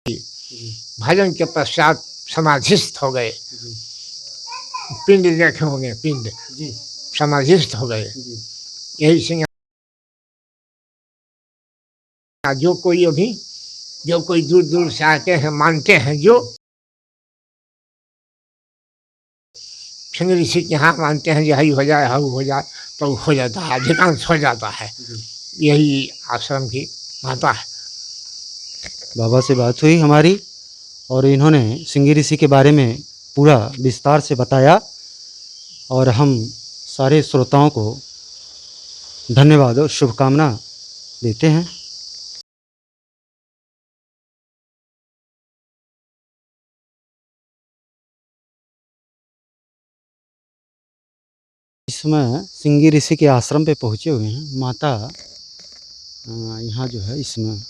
भजन के पश्चात समाधिस्थ हो गए। पिंड देखे होंगे, पिंड समाधिस्थ हो गए। यही सिंह जो कोई अभी जो कोई दूर दूर से आते हैं, मानते हैं, जो सिंह ऋषि के यहाँ मानते हैं, यही हो जाए, हाउ हो जाए, तो हो जाता है, अधिकांश हो जाता है। यही आश्रम की माता है। बाबा से बात हुई हमारी और इन्होंने सिंह ऋषि के बारे में पूरा विस्तार से बताया और हम सारे श्रोताओं को धन्यवाद और शुभकामना देते हैं। इस समय सिंह ऋषि के आश्रम पे पहुँचे हुए हैं। माता यहाँ जो है इसमें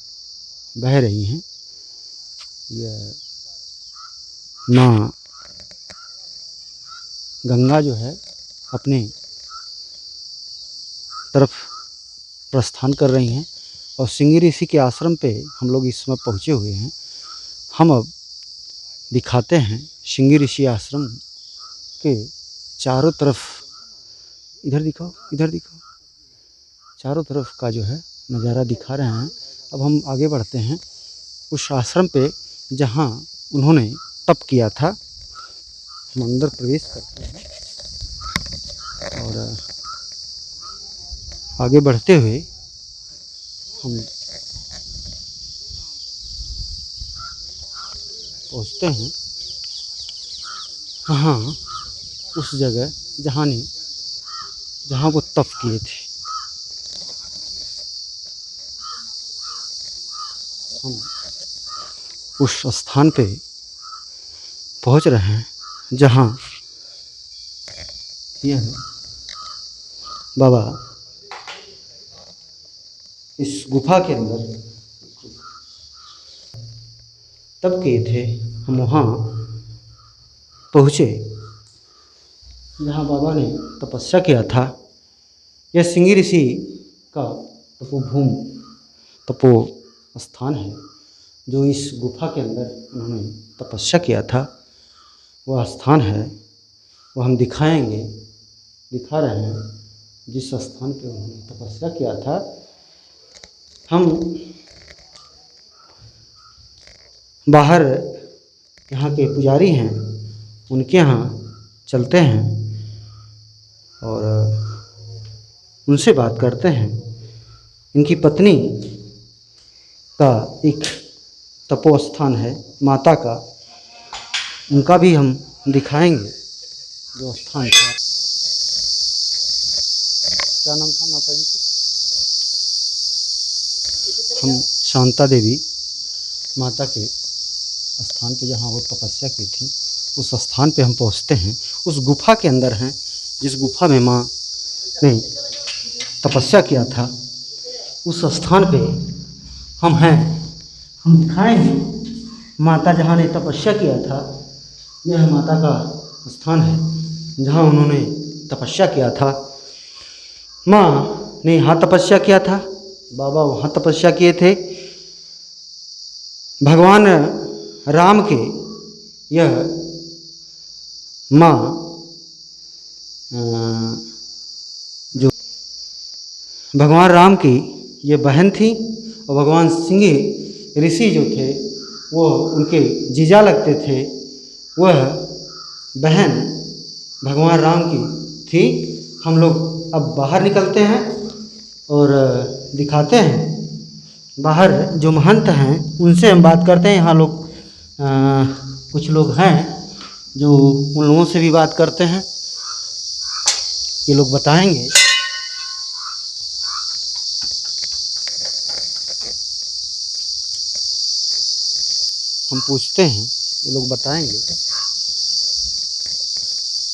बह रही हैं। यह माँ गंगा जो है अपने तरफ प्रस्थान कर रही हैं और सिंह ऋषि के आश्रम पे हम लोग इस समय पहुँचे हुए हैं। हम अब दिखाते हैं सिंह ऋषि आश्रम के चारों तरफ, इधर दिखाओ, इधर दिखाओ, चारों तरफ का जो है नज़ारा दिखा रहे हैं। अब हम आगे बढ़ते हैं उस आश्रम पे जहाँ उन्होंने तप किया था। हम अंदर प्रवेश करते हैं और आगे बढ़ते हुए हम पहुँचते हैं वहाँ उस जगह जहाँ वो तप किए थे। हम उस स्थान पे पहुँच रहे हैं जहाँ यह बाबा इस गुफा के अंदर तप किए थे। हम वहाँ पहुँचे जहाँ बाबा ने तपस्या किया था। यह सिंह ऋषि का तपो स्थान है जो इस गुफा के अंदर उन्होंने तपस्या किया था। वह स्थान है, वह हम दिखा रहे हैं जिस स्थान पे उन्होंने तपस्या किया था। हम बाहर यहाँ के पुजारी हैं, उनके यहाँ चलते हैं और उनसे बात करते हैं। इनकी पत्नी का एक तपोस्थान है माता का, उनका भी हम दिखाएंगे जो स्थान था। क्या नाम था माता जी का? हम शांता देवी माता के स्थान पे जहाँ वो तपस्या की थी उस स्थान पे हम पहुँचते हैं। उस गुफा के अंदर हैं जिस गुफा में माँ ने तपस्या किया था। उस स्थान पे हम हैं, हम दिखाएंगे माता जहाँ ने तपस्या किया था। यह माता का स्थान है जहाँ उन्होंने तपस्या किया था। माँ ने यहाँ तपस्या किया था, बाबा वहाँ तपस्या किए थे। भगवान राम के यह माँ जो भगवान राम की ये बहन थी और भगवान सिंह ऋषि जो थे वो उनके जीजा लगते थे। वह बहन भगवान राम की थी। हम लोग अब बाहर निकलते हैं और दिखाते हैं बाहर जो महंत हैं उनसे हम बात करते हैं। यहाँ लोग कुछ लोग हैं जो उन लोगों से भी बात करते हैं, ये लोग बताएंगे। हम पूछते हैं, ये लोग बताएंगे।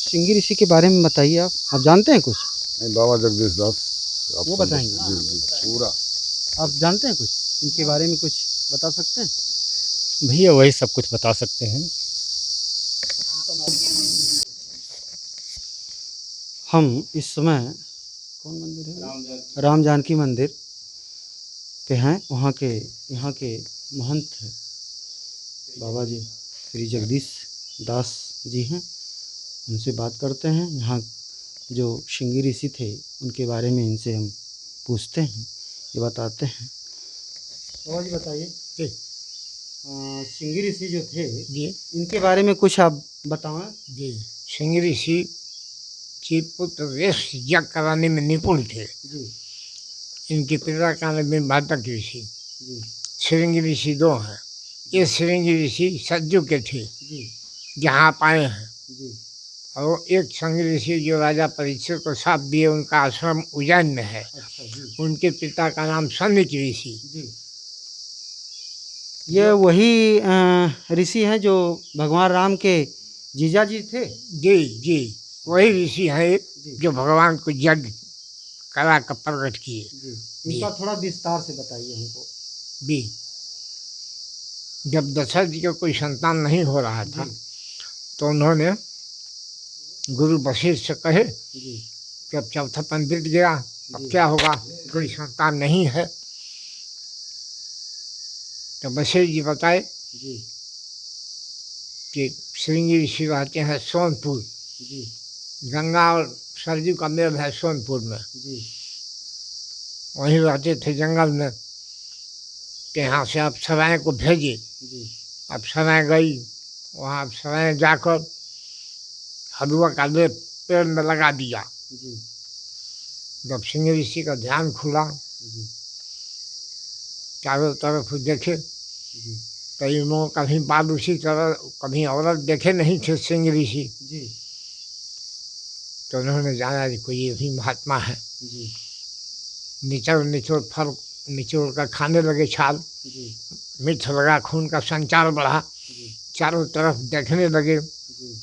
सिंह ऋषि के बारे में बताइए, आप जानते हैं कुछ? नहीं, बाबा जगदीश दास वो बताएंगे। जी पूरा आप जानते हैं कुछ इनके बारे में, कुछ बता सकते हैं? भैया वही सब कुछ बता सकते हैं। हम इस समय कौन मंदिर है? राम जानकी मंदिर पे हैं। वहाँ के यहाँ के महंत बाबा जी श्री जगदीश दास जी हैं, उनसे बात करते हैं। यहाँ जो श्रृंगी ऋषि थे उनके बारे में इनसे हम पूछते हैं, ये बताते हैं। बाबा जी बताइए, जी श्रृंगी ऋषि जो थे जी इनके बारे में कुछ आप बताएं। जी सिंह ऋषि के पुत्र वेश यज्ञ कराने में निपुण थे। जी इनके पिता का नाम बाधक ऋषि, जी श्रृंगी ऋषि दो हैं। ये श्रृंगी ऋषि सज्जू के थे, जी जहाँ आप आए हैं। जी और एक श्रृंगी ऋषि जो राजा परीक्षित को साथ दिए, उनका आश्रम उज्जैन में है। अच्छा जी उनके पिता का नाम सनिक ऋषि। जी। ये वही ऋषि हैं जो भगवान राम के जीजा जी थे। जी जी वही ऋषि हैं एक, जी जो भगवान को यज्ञ करा कर प्रकट किए। जी, इनका थोड़ा विस्तार से बताइए हमको। भी जब दशरथ जी को कोई संतान नहीं हो रहा था, तो उन्होंने गुरु वशिष्ठ से कहे जी कि अब चौथापन बीत गया, अब क्या होगा, कोई संतान नहीं है। तो वशिष्ठ जी बताए जी कि श्रृंगी ऋषि रहते हैं सोनपुर, जी गंगा और सरजू का मेल है सोनपुर में, जी वहीं रहते थे जंगल में। कि यहाँ से आप सराय को भेजे। जी अब सराय गई, वहाँ सराय जाकर हलवा का लेप पेड़ में लगा दिया। जी जब सिंह ऋषि का ध्यान खुला, जी चारों तरफ देखे, जी कई लोग कभी बाल उसी तरह कभी औरत देखे नहीं थे सिंह ऋषि। जी तो उन्होंने जाना कि कोई ये भी महात्मा है। जी निचोड़ निचोड़ फल निचोड़ कर खाने लगे छाल, जी मिर्च लगा, खून का संचार बढ़ा, जी चारों तरफ देखने लगे। जी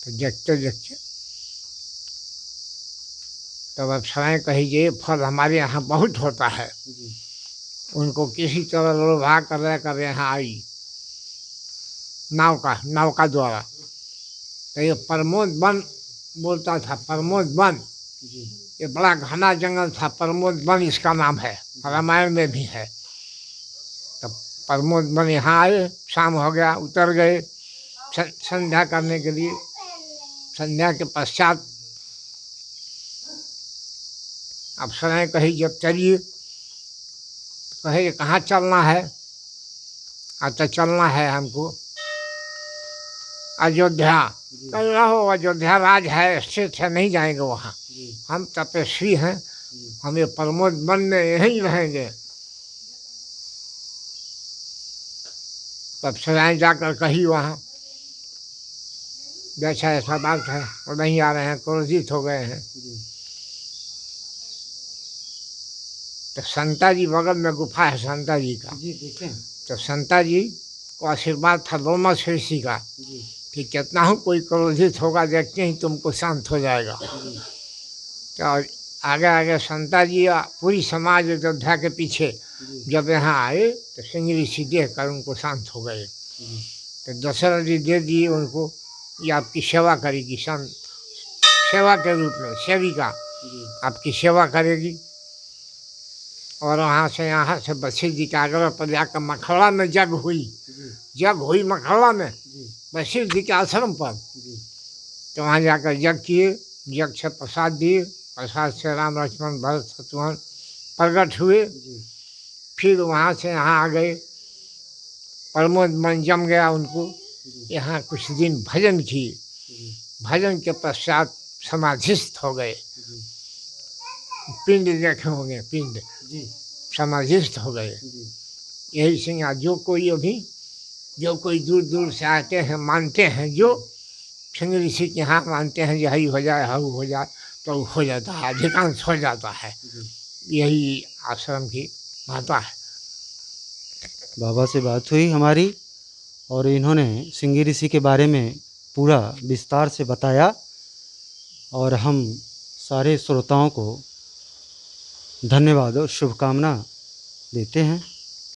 तो देखते देखते तब अब समय कही ये फल हमारे यहाँ बहुत होता है। जी उनको किसी तरह लोभा कर यहाँ आई नौका द्वारा। तो ये प्रमोद वन बोलता था, प्रमोद वन। जी ये बड़ा घना जंगल था, प्रमोद वन इसका नाम है, रामायण में भी है। तब प्रमोद वन यहाँ आए, शाम हो गया, उतर गए संध्या करने के लिए। संध्या के पश्चात अब समय कही जब चलिए, कहे कहाँ चलना है। अच्छा चलना है हमको अयोध्या। कह रहो अयोध्या राज है, स्थित है, नहीं जाएंगे वहाँ। हम तपस्वी हैं, हम ये प्रमोद वन में यहीं रहेंगे। तब सराय जाकर कही वहाँ, जैसा ऐसा बात है, वो नहीं आ रहे हैं, क्रोधित हो गए हैं। तो संता जी बगल में गुफा है संता जी का। जी देखें। तो संता जी को आशीर्वाद था लोमस ऋषि का जी कि कितना हो कोई क्रोधित होगा, देखते ही तुमको शांत हो जाएगा। जी तो आगे आगे संता जी या पूरी समाज अयोध्या के पीछे जी जब यहाँ आए, तो सिंह ऋषि देख कर उनको शांत हो गए। जी तो दशरथ जी दे दिए उनको, ये आपकी सेवा करेगी, सेवा के रूप में सेविका जी आपकी सेवा करेगी। और वहाँ से वशिष्ठ जी के आग्रह पर जाकर मखौड़ा में जग हुई। जग हुई मखौड़ा में जी वशिष्ठ जी के आश्रम पर। जी तो वहाँ जाकर यज्ञ किए, यज्ञ से प्रसाद दिए, प्रसाद से राम लक्ष्मण भरत शत्रुघ्न प्रकट हुए। जी फिर वहाँ से यहाँ आ गए, प्रमोद मन जम गया उनको। यहाँ कुछ दिन भजन किए, भजन के पश्चात समाधिस्थ हो गए। पिंड देखे होंगे, पिंड जी समाधिस्थ हो गए। जी यही सिंह जो कोई दूर दूर से आते हैं, मानते हैं, जो सिंह ऋषि के यहाँ मानते हैं यही हो जाए, हाउ हो जाए, तो हो जाता है, अधिकांश हो जाता है। यही आश्रम की महत्ता है। बाबा से बात हुई हमारी और इन्होंने श्रृंगी ऋषि के बारे में पूरा विस्तार से बताया और हम सारे श्रोताओं को धन्यवाद और शुभकामना देते हैं।